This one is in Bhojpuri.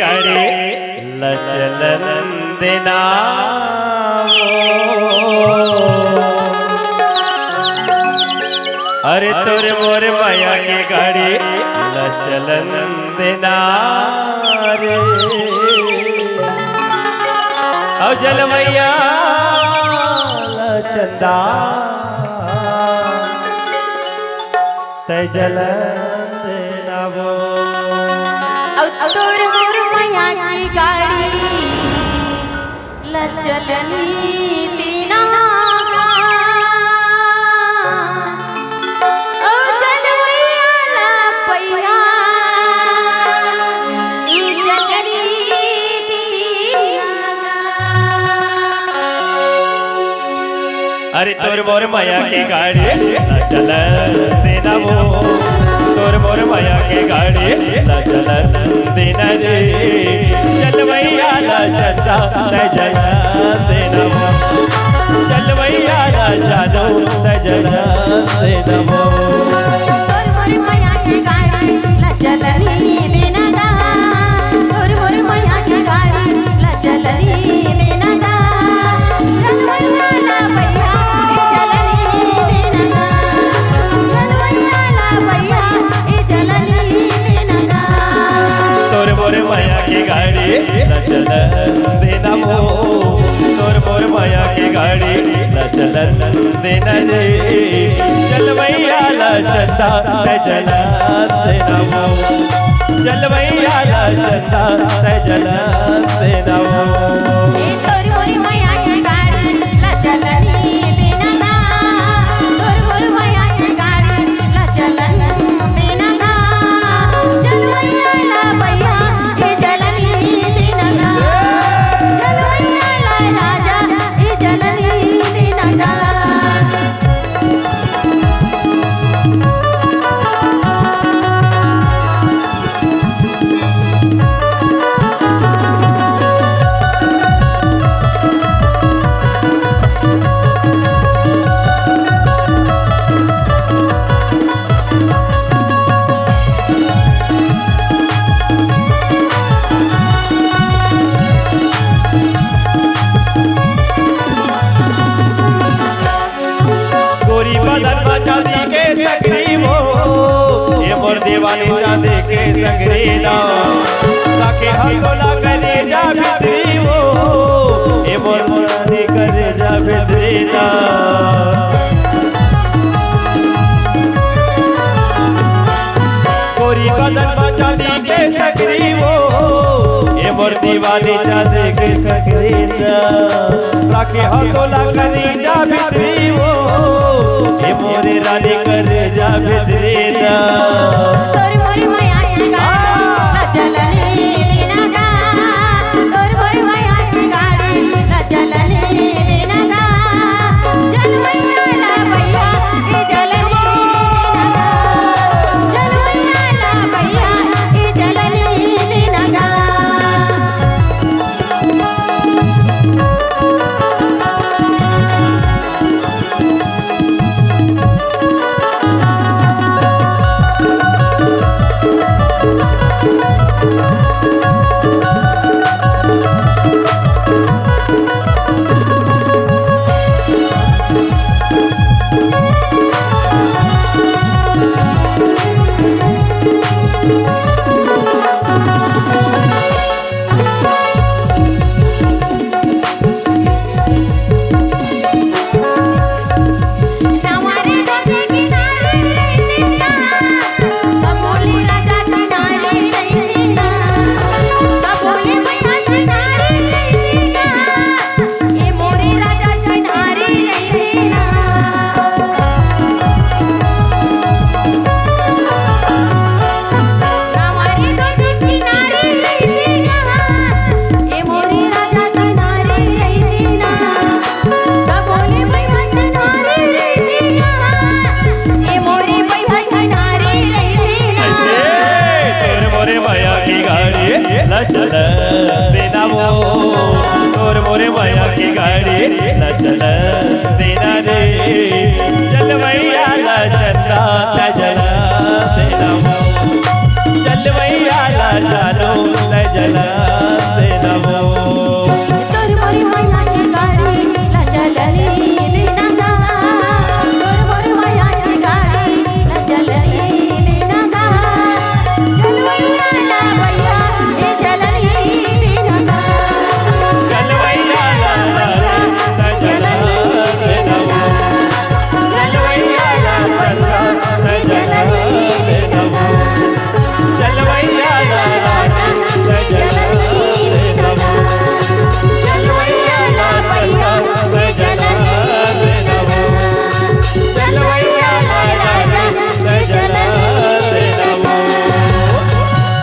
गाड़ी लचलन देना अरे तोरे मोरे माया की गाड़ी लचलन देना रे औ जल मैया लचंदा तय जल देना वो तोर मोर माया की गाड़ी लचलनी दीना ओ जनवैया ला पैया ई जलनी दीना अरे तोर मोर माया की गाड़ी लचलन देना वो तोर मोर माया की गाड़ी लचलन देना रे चल मैया लचंदा तय जलन देना वो चल मैया लचनो तय जलन देना वो तोर मोर माया की गाड़ी लचलनी दीना तोर मोर माया की गाड़ी लचलनी दीना जनवैया ला पैया ई जलनी दीना जनवैया ला पैया ई जलनी दीना तोर मोर माया की गाड़ी लचलन देना वो तोर मोर माया की गाड़ी लचलन देना रे चल मैया लचंदा तय जलन देना वो चल मैया लचंदा तय जलन देना वो ए तोर मोर माया की गाड़ी लचलनी दीना तोर मोर माया की गाड़ी लचलनी दीना जनवैया ला पैया ई जलनी दीना जनवैया ला राजा ई जलनी दीना गोरी बदन में चांदी के सकरी वो ये मोर दीवानी चांदी के सकरी ना ताके हकोला करे जा भितरी वो ये मोर मुरादी करे जा भितरी ना गोरी बदन में चांदी के सकरी वो ये मोर दीवानी चांदी के सकरी ना ताके हकोला करे जा भितरी वो ये मोरे रानी कर जा भितरी ना तोर मोर माया की गाड़ी लचलनी दीना तोर मोर माया की गाड़ी लचलनी दीना जनवैया ला पैया ई जलनी दीना जनवैया ला पैया ई जलनी दीना चला